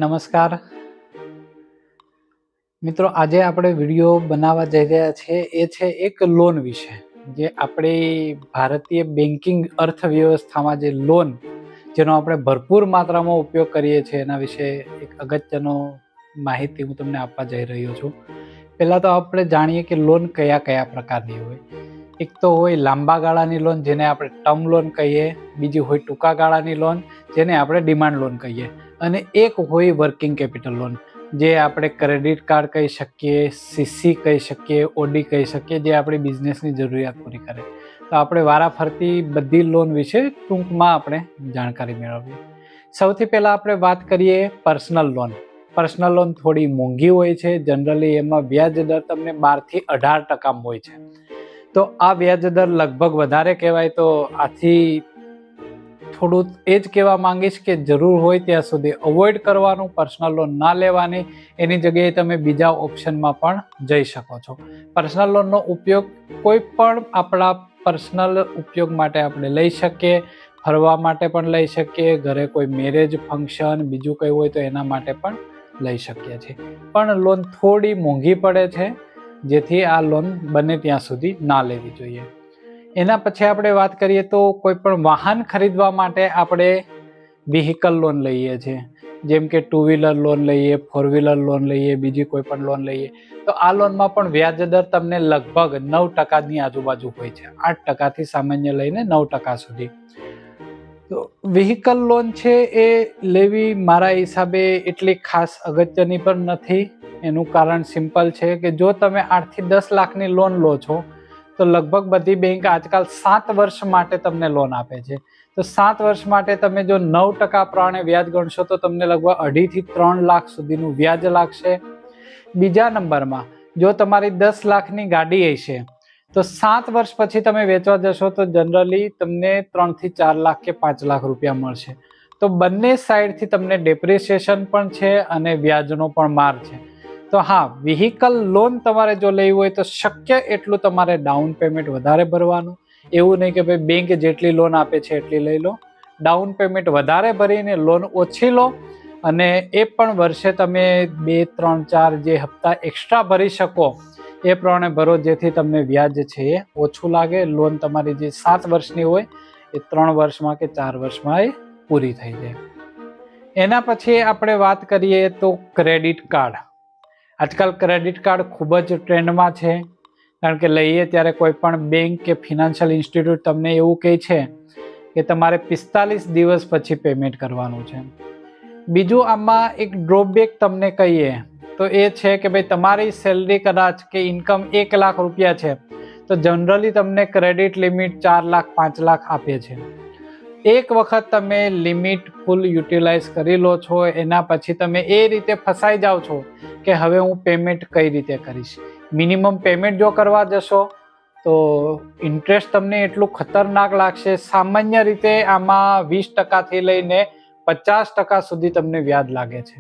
નમસ્કાર મિત્રો, આજે આપણે વિડીયો બનાવવા જઈ રહ્યા છીએ એ છે એક લોન વિશે, જે આપણી ભારતીય બેન્કિંગ અર્થવ્યવસ્થામાં જે લોન જેનો આપણે ભરપૂર માત્રામાં ઉપયોગ કરીએ છીએ એના વિશે એક અગત્યનો માહિતી હું તમને આપવા જઈ રહ્યો છું. પહેલાં તો આપણે જાણીએ કે લોન કયા કયા પ્રકારની હોય. એક તો હોય લાંબા ગાળાની લોન, જેને આપણે ટર્મ લોન કહીએ. બીજી હોય ટૂંકા ગાળાની લોન, જેને આપણે ડિમાન્ડ લોન કહીએ. અને એક હોય વર્કિંગ કેપિટલ લોન, જે આપણે ક્રેડિટ કાર્ડ કહી શકીએ, સીસી કહી શકીએ, ઓડી કહી શકીએ, જે આપણી બિઝનેસની જરૂરિયાત પૂરી કરે. તો આપણે વારાફરતી બધી લોન વિશે ટૂંકમાં આપણે જાણકારી મેળવીએ. સૌથી પહેલાં આપણે વાત કરીએ પર્સનલ લોન. પર્સનલ લોન થોડી મોંઘી હોય છે. જનરલી એમાં વ્યાજ દર તમને 12 થી 18% હોય છે. તો આ વ્યાજ દર લગભગ વધારે કહેવાય. તો આથી થોડું એ જ કહેવા માંગીશ કે જરૂર હોય ત્યાં સુધી અવોઇડ કરવાનું, પર્સનલ લોન ના લેવાની. એની જગ્યાએ તમે બીજા ઓપ્શનમાં પણ જઈ શકો છો. પર્સનલ લોનનો ઉપયોગ કોઈ પણ આપણા પર્સનલ ઉપયોગ માટે આપણે લઈ શકીએ. ફરવા માટે પણ લઈ શકીએ, ઘરે કોઈ મેરેજ ફંક્શન બીજું કંઈ હોય તો એના માટે પણ લઈ શકીએ છીએ. પણ લોન થોડી મોંઘી પડે છે, જેથી આ લોન બને ત્યાં સુધી ના લેવી જોઈએ. એના પછી આપણે વાત કરીએ તો કોઈ પણ વાહન ખરીદવા માટે આપણે વ્હીકલ લોન લઈએ છીએ. જેમ કે 2 વ્હીલર લોન લઈએ, 4 વ્હીલર લોન લઈએ, બીજી કોઈ પણ લોન લઈએ. તો આ લોનમાં પણ વ્યાજ દર તમને લગભગ 9%ની આજુબાજુ હોય છે. 8%થી સામાન્ય લઈને 9% સુધી. તો વ્હીકલ લોન છે એ લેવી મારા હિસાબે એટલી ખાસ અગત્યની પણ નથી. એનું કારણ સિમ્પલ છે કે જો તમે 8 થી 10 લાખની લોન લો છો તો લગભગ બધી બેંક આજકાલ 7 વર્ષ માટે તમને લોન આપે છે. તો 7 વર્ષ માટે તમે જો 9% પ્રમાણે વ્યાજ ગણશો તો તમને લગભગ 2.5 થી 3 લાખ સુધીનું વ્યાજ લાગશે. બીજા નંબરમાં જો તમારી 10 લાખની ગાડી હશે તો 7 વર્ષ પછી તમે વેચવા જશો તો જનરલી તમને 3 થી 4 લાખ કે 5 લાખ રૂપિયા મળશે. તો બંને સાઈડથી તમને ડેપ્રિસિએશન પણ છે અને વ્યાજનો પણ માર છે. તો હા, વ્હીકલ લોન તમારે જો લેવી હોય તો શક્ય એટલું તમારે ડાઉન પેમેન્ટ વધારે ભરવાનું. એવું નહીં કે ભાઈ બેંક જેટલી લોન આપે છે એટલી લઈ લો. ડાઉન પેમેન્ટ વધારે ભરીને લોન ઓછી લો, અને એ પણ વર્ષે તમે 2, 3, 4 જે હપ્તા એક્સ્ટ્રા ભરી શકો એ પ્રમાણે ભરો, જેથી તમને વ્યાજ છે એ ઓછું લાગે. લોન તમારી જે 7 વર્ષની હોય એ 3 વર્ષમાં કે 4 વર્ષમાં એ પૂરી થઈ જાય. એના પછી આપણે વાત કરીએ તો ક્રેડિટ કાર્ડ. આજકાલ ક્રેડિટ કાર્ડ ખૂબ જ ટ્રેન્ડમાં છે, કારણ કે લઈએ ત્યારે કોઈ પણ બેંક કે ફિનાન્શિયલ ઇન્સ્ટિટ્યૂટ તમને એવું કહે છે કે તમારે 45 દિવસ પછી પેમેન્ટ કરવાનું છે. બીજું આમાં એક ડ્રોબેક તમને કહીએ તો એ છે કે ભાઈ તમારી સેલરી કદાચ કે ઇન્કમ 1 લાખ રૂપિયા છે તો જનરલી તમને ક્રેડિટ લિમિટ 4 લાખ 5 લાખ આપે છે. એક વખત તમે લિમિટ ફૂલ યુટિલાઇઝ કરી લો છો, એના પછી તમે એ રીતે ફસાઈ જાઓ છો કે હવે હું પેમેન્ટ કઈ રીતે કરીશ. મિનિમમ પેમેન્ટ જો કરવા જશો તો ઇન્ટરેસ્ટ તમને એટલું ખતરનાક લાગશે. સામાન્ય રીતે આમાં 20%થી લઈને 50% સુધી તમને વ્યાજ લાગે છે.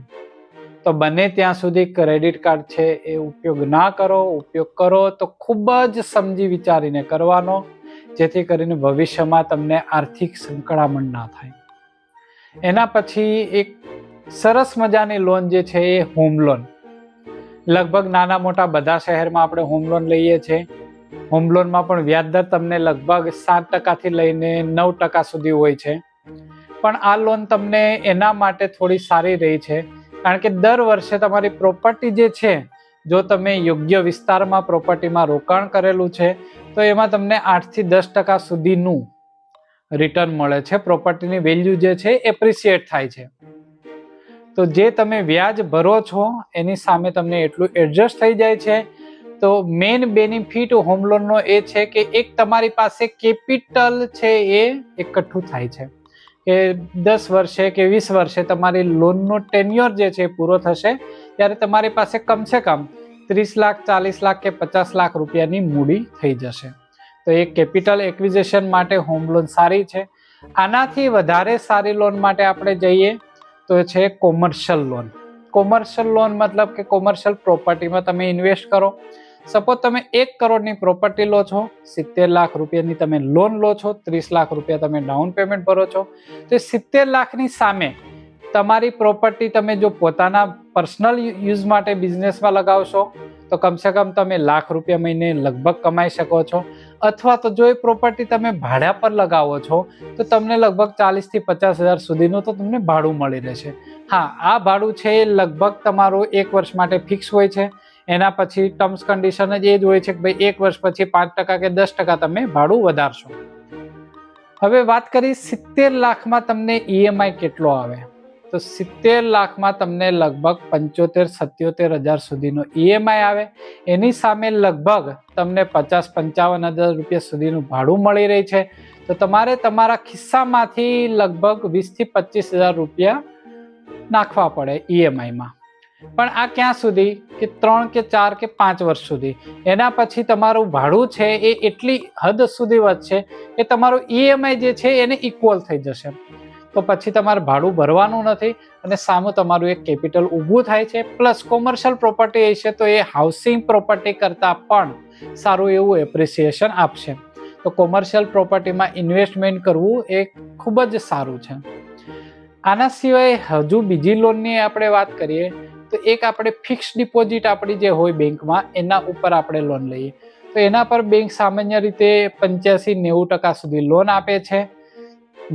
તો બને ત્યાં સુધી ક્રેડિટ કાર્ડ છે એ ઉપયોગ ના કરો. ઉપયોગ કરો તો ખૂબ જ સમજી વિચારીને કરવાનો, જેથી કરીને ભવિષ્યમાં તમને આર્થિક સંકળામણ ના થાય. એના પછી એક સરસ મજાની લોન જે છે એ હોમ લોન. લગભગ નાના મોટા બધા શહેરમાં આપણે હોમ લોન લઈએ છીએ. હોમ લોનમાં પણ વ્યાજ દર તમને લગભગ 7%થી લઈને 9% સુધી હોય છે. પણ આ લોન તમને એના માટે થોડી સારી રહી છે, કારણ કે દર વર્ષે તમારી પ્રોપર્ટી જે છે, જો તમે યોગ્ય વિસ્તારમાં પ્રોપર્ટીમાં રોકાણ કરેલું છે તો એમાં તમને 8 થી 10% સુધીનું રિટર્ન મળે છે. પ્રોપર્ટીની વેલ્યુ જે છે એપ્રિસિએટ થાય છે. તો જે તમે વ્યાજ ભરો છો એની સામે તમને એટલું એડજસ્ટ થઈ જાય છે. તો મેઇન બેનિફિટ હોમ લોનનો એ છે કે એક તમારી પાસે કેપિટલ છે એ એકઠું થાય છે કે 10 વર્ષે કે 20 વર્ષે તમારી લોનનો ટેન્યોર જે છે પૂરો થશે ત્યારે તમારી પાસે કમસે કમ 30 લાખ 40 લાખ કે 50 લાખ રૂપિયાની મૂડી થઈ જશે. તો એ કેપિટલ એક્વિઝિશન માટે હોમ લોન સારી છે. આનાથી વધારે સારી લોન માટે આપણે જઈએ તો છે કોમર્શિયલ લોન. કોમર્શિયલ લોન મતલબ કે કોમર્શિયલ પ્રોપર્ટીમાં તમે ઇન્વેસ્ટ કરો. સપોઝ તમે 1 કરોડની પ્રોપર્ટી લો છો, 70 લાખ રૂપિયાની તમે લોન લો છો, 30 લાખ રૂપિયા તમે ડાઉન પેમેન્ટ ભરો છો. તો 70 લાખની સામે તમારી પ્રોપર્ટી તમે જો પોતાના પર્સનલ યુઝ માટે બિઝનેસમાં લગાવશો તો કમસે કમ તમે ₹1,00,000 મહિને લગભગ કમાઈ શકો છો. અથવા તો જો એ પ્રોપર્ટી તમે ભાડા પર લગાવો છો તો તમને લગભગ 40,000 થી 50,000 સુધીનું તો તમને ભાડું મળી રહેશે. હા, આ ભાડું છે એ લગભગ તમારું 1 વર્ષ માટે ફિક્સ હોય છે. એના પછી ટર્મ્સ કન્ડિશન જ એ જ હોય છે કે ભાઈ 1 વર્ષ પછી 5% કે 10% તમે ભાડું વધારશો. હવે વાત કરી 70 લાખમાં તમને EMI કેટલો આવે, તો 70 લાખમાં તમને લગભગ 75-77 હજાર સુધીનો EMI આવે. એની સામે લગભગ તમને 50-55 હજાર રૂપિયા સુધીનું ભાડું મળી રહી છે. તો તમારે તમારા ખિસ્સામાંથી લગભગ 20 થી 25 હજાર રૂપિયા નાખવા પડે EMIમાં. પણ આ ક્યાં સુધી કે 3 કે 4 કે 5 વર્ષ સુધી. એના પછી તમારું ભાડું છે એ એટલી હદ સુધી વધશે કે તમારું EMI જે છે એને ઇક્વલ થઈ જશે. તો પછી તમારે ભાડું ભરવાનું નથી અને સામું તમારું એક કેપિટલ ઊભું થાય છે. પ્લસ કોમર્શિયલ પ્રોપર્ટી હશે તો એ હાઉસિંગ પ્રોપર્ટી કરતાં પણ સારું એવું એપ્રિસિએશન આપશે. તો કોમર્શિયલ પ્રોપર્ટીમાં ઇન્વેસ્ટમેન્ટ કરવું એ ખૂબ જ સારું છે. આના સિવાય હજુ બીજી લોનની આપણે વાત કરીએ તો એક આપણે ફિક્સ ડિપોઝિટ આપણી જે હોય બેંકમાં એના ઉપર આપણે લોન લઈએ તો એના પર બેંક સામાન્ય રીતે 85-90% સુધી લોન આપે છે.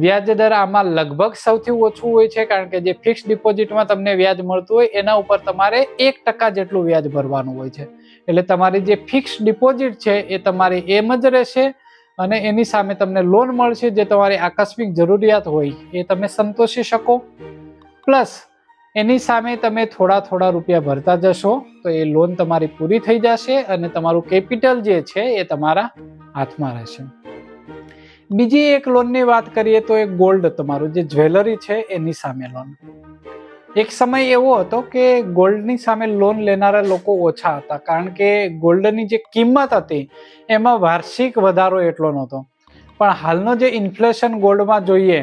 વ્યાજ દર આમાં લગભગ સૌથી ઓછું હોય છે કારણ કે જે ફિક્સ ડિપોઝિટમાં તમને વ્યાજ મળતું હોય એના ઉપર તમારે 1% જેટલું વ્યાજ ભરવાનું હોય છે. એટલે તમારી જે ફિક્સ ડિપોઝિટ છે એ તમારી એમ જ રહેશે અને એની સામે તમને લોન મળશે જે તમારી આકસ્મિક જરૂરિયાત હોય એ તમે સંતોષી શકો. પ્લસ એની સામે તમે થોડા રૂપિયા ભરતા જશો તો એ લોન તમારી પૂરી થઈ જશે અને તમારું કેપિટલ જે છે એ તમારા હાથમાં રહેશે. બીજી એક લોનની વાત કરીએ તો એ ગોલ્ડ, તમારું જે જ્વેલરી છે એની સામે લોન. એક સમય એવો હતો કે ગોલ્ડની સામે લોન લેનારા લોકો ઓછા હતા કારણ કે ગોલ્ડની જે કિંમત હતી એમાં વાર્ષિક વધારો એટલો નહોતો. પણ હાલનો જે ઇન્ફ્લેશન ગોલ્ડમાં જોઈએ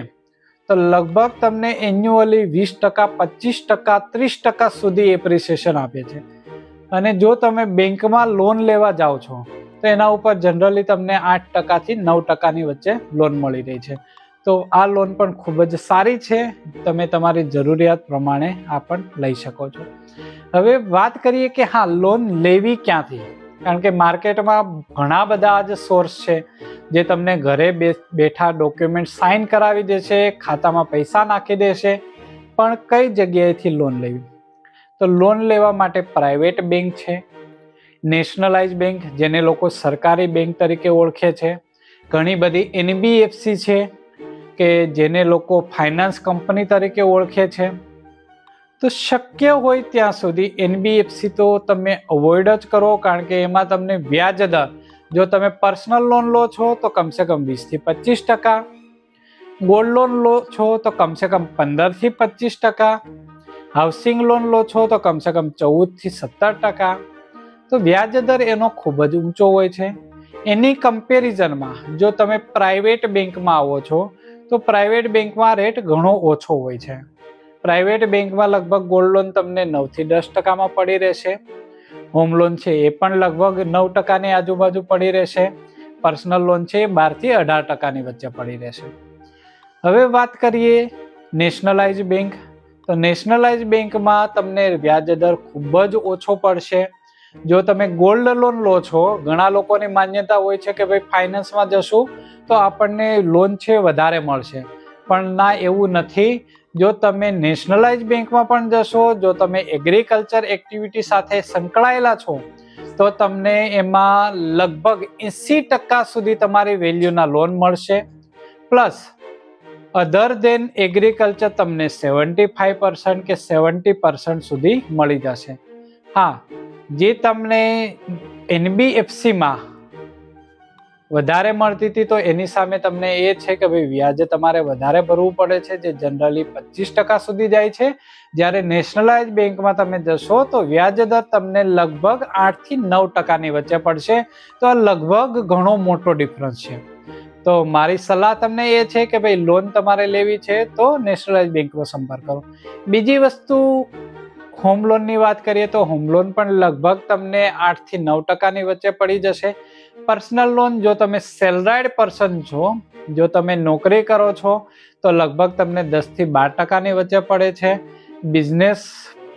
તો લગભગ તમને એન્યુઅલી 20%, 25%, 30% સુધી એપ્રિસિએશન આપે છે. અને જો તમે બેંકમાં લોન લેવા જાઓ છો તો એના ઉપર જનરલી તમને 8% થી 9%ની વચ્ચે લોન મળી રહી છે. તો આ લોન પણ ખૂબ જ સારી છે. તમે તમારી જરૂરિયાત પ્રમાણે આ પણ લઈ શકો છો. હવે વાત કરીએ કે હા, લોન લેવી ક્યાંથી, કારણ કે માર્કેટમાં ઘણા બધા જ સોર્સ છે જે તમને ઘરે બેઠા ડોક્યુમેન્ટ સાઇન કરાવી દેશે, ખાતામાં પૈસા નાખી દેશે. પણ કઈ જગ્યાએથી લોન લેવી? તો લોન લેવા માટે પ્રાઇવેટ બેંક છે, નેશનલાઇઝ બેંક જેને લોકો સરકારી બેંક તરીકે ઓળખે છે, ઘણી બધી NBFC છે કે જેને લોકો ફાઇનાન્સ કંપની તરીકે ઓળખે છે. તો શક્ય હોય ત્યાં સુધી NBFC તો તમે અવોઇડ જ કરો કારણ કે એમાં તમને વ્યાજ દર, જો તમે પર્સનલ લોન લો છો તો કમસે કમ 20 થી 25%, ગોલ્ડ લોન લો છો તો કમસે કમ 15 થી 25%, હાઉસિંગ લોન લો છો તો કમસે કમ 14 થી 17%. તો વ્યાજ દર એનો ખૂબ જ ઊંચો હોય છે. એની કમ્પેરિઝનમાં જો તમે પ્રાઇવેટ બેંકમાં આવો છો તો પ્રાઇવેટ બેંકમાં રેટ ઘણો ઓછો હોય છે. પ્રાઇવેટ બેંકમાં લગભગ ગોલ્ડ લોન તમને 9 થી 10%માં પડી રહેશે. હોમ લોન છે એ પણ લગભગ 9%ની આજુબાજુ પડી રહેશે. પર્સનલ લોન છે એ 12 થી 18%ની વચ્ચે પડી રહેશે. હવે વાત કરીએ નેશનલાઇઝ બેંક, તો નેશનલાઇઝ બેંકમાં તમને વ્યાજ દર ખૂબ જ ઓછો પડશે. જો તમે ગોલ્ડ લોન લો છો, ઘણા લોકોની માન્યતા હોય છે કે ભાઈ ફાઇનાન્સમાં જશું તો આપણને લોન છે વધારે મળશે, પણ ના, એવું નથી. જો તમે નેશનલાઇઝ બેંકમાં પણ જશો, જો તમે એગ્રીકલ્ચર એક્ટિવિટી સાથે સંકળાયેલા છો તો તમને એમાં લગભગ 80% સુધી તમારી વેલ્યુના લોન મળશે. પ્લસ અધર દેન એગ્રીકલ્ચર તમને 75% કે 70% સુધી મળી જશે. હા, જે તમને NBFCમાં વધારે મળતી હતી તો એની સામે તમને એ છે કે ભાઈ વ્યાજ તમારે વધારે ભરવું પડે છે, જે જનરલી 25% સુધી જાય છે. જ્યારે નેશનલાઇઝ બેંકમાં તમે જશો તો વ્યાજ દર તમને લગભગ 8 થી 9%ની વચ્ચે પડશે. તો આ લગભગ ઘણો મોટો ડિફરન્સ છે. તો મારી સલાહ તમને એ છે કે ભાઈ લોન તમારે લેવી છે તો નેશનલાઇઝ બેંકનો સંપર્ક કરો. બીજી વસ્તુ, હોમ લોનની વાત કરીએ તો હોમ લોન પણ લગભગ તમને 8 થી 9%ની વચ્ચે પડી જશે. પર્સનલ લોન જો તમે સેલરાઇડ પર્સન છો, જો તમે નોકરી કરો છો તો લગભગ તમને 10 થી 12% વચ્ચે પડે છે. બિઝનેસ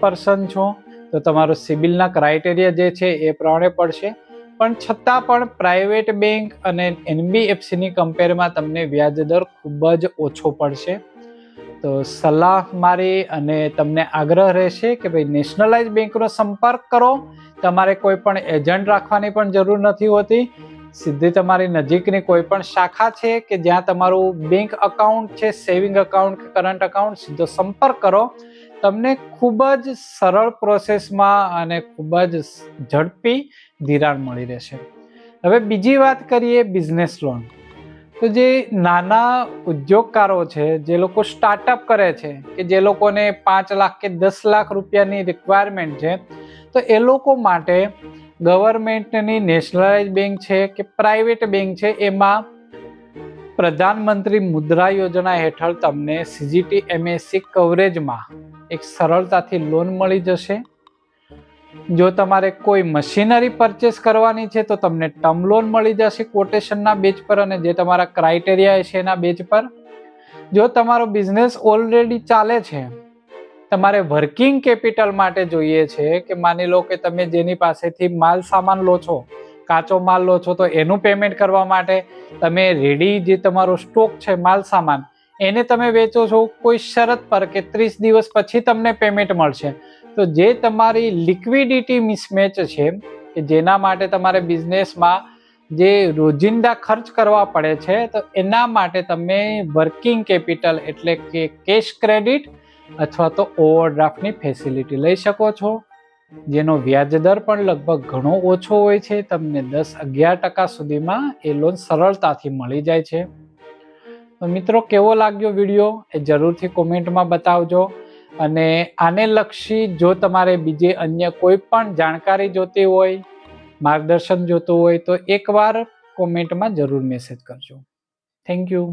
પર્સન છો તો તમારો સિબિલના ક્રાઇટેરિયા જે છે એ પ્રમાણે પડશે. પણ છતાં પણ પ્રાઇવેટ બેંક અને NBFCની કમ્પેરમાં તમને વ્યાજ દર ખૂબ જ ઓછો પડશે. તો સલાહ મારી અને તમને આગ્રહ રહેશે કે ભાઈ નેશનલાઇઝ બેંકનો સંપર્ક કરો. તમારે કોઈ પણ એજન્ટ રાખવાની પણ જરૂર નથી હોતી. સીધી તમારી નજીકની કોઈ પણ શાખા છે કે જ્યાં તમારું બેંક અકાઉન્ટ છે, સેવિંગ અકાઉન્ટ કે કરંટ અકાઉન્ટ, સીધો સંપર્ક કરો. તમને ખૂબ જ સરળ પ્રોસેસમાં અને ખૂબ જ ઝડપી ધિરાણ મળી રહેશે. હવે બીજી વાત કરીએ બિઝનેસ લોન. તો જે નાના ઉદ્યોગકારો છે, જે લોકો સ્ટાર્ટઅપ કરે છે, કે જે લોકોને 5 લાખ કે 10 લાખ રૂપિયાની રિક્વાયરમેન્ટ છે, તો એ લોકો માટે ગવર્મેન્ટની નેશનલાઇઝ બેંક છે કે પ્રાઇવેટ બેંક છે, એમાં પ્રધાનમંત્રી મુદ્રા યોજના હેઠળ તમને CGTMSE કવરેજમાં એક સરળતાથી લોન મળી જશે. જો તમારે કોઈ મશીનરી પરચેસ કરવાની છે તો તમને ટર્મ લોન મળી જશે કોટેશનના બેઝ પર અને જે તમારા ક્રાઇટેરિયા છે એના બેઝ પર. જો તમારો બિઝનેસ ઓલરેડી ચાલે છે, તમારે વર્કિંગ કેપિટલ માટે જોઈએ છે કે માની લો કે તમે જેની પાસેથી માલ સામાન લો છો, કાચો માલ લો છો, તો એનું પેમેન્ટ કરવા માટે તમે રેડી જે તમારો સ્ટોક છે માલ સામાન, એને તમે વેચો છો કોઈ શરત પર કે 30 દિવસ પછી તમને પેમેન્ટ મળશે. તો જે તમારી લિક્વિડિટી મિસમેચ છે કે જેના માટે તમારે બિઝનેસમાં જે રોજિંદા ખર્ચ કરવા પડે છે, તો એના માટે તમે વર્કિંગ કેપિટલ એટલે કે કેશ ક્રેડિટ અથવા તો ઓવરડ્રાફ્ટની ફેસિલિટી લઈ શકો છો, જેનો વ્યાજ દર પણ લગભગ ઘણો ઓછો હોય છે. તમને 10-11% સુધીમાં એ લોન સરળતાથી મળી જાય છે. તો મિત્રો, કેવો લાગ્યો વિડીયો એ જરૂરથી કોમેન્ટમાં બતાવજો. અને આને લક્ષી જો તમારે બીજે અન્ય કોઈ પણ જાણકારી જોતી હોય, માર્ગદર્શન જોતું હોય, તો એકવાર કોમેન્ટમાં જરૂર મેસેજ કરજો. Thank you.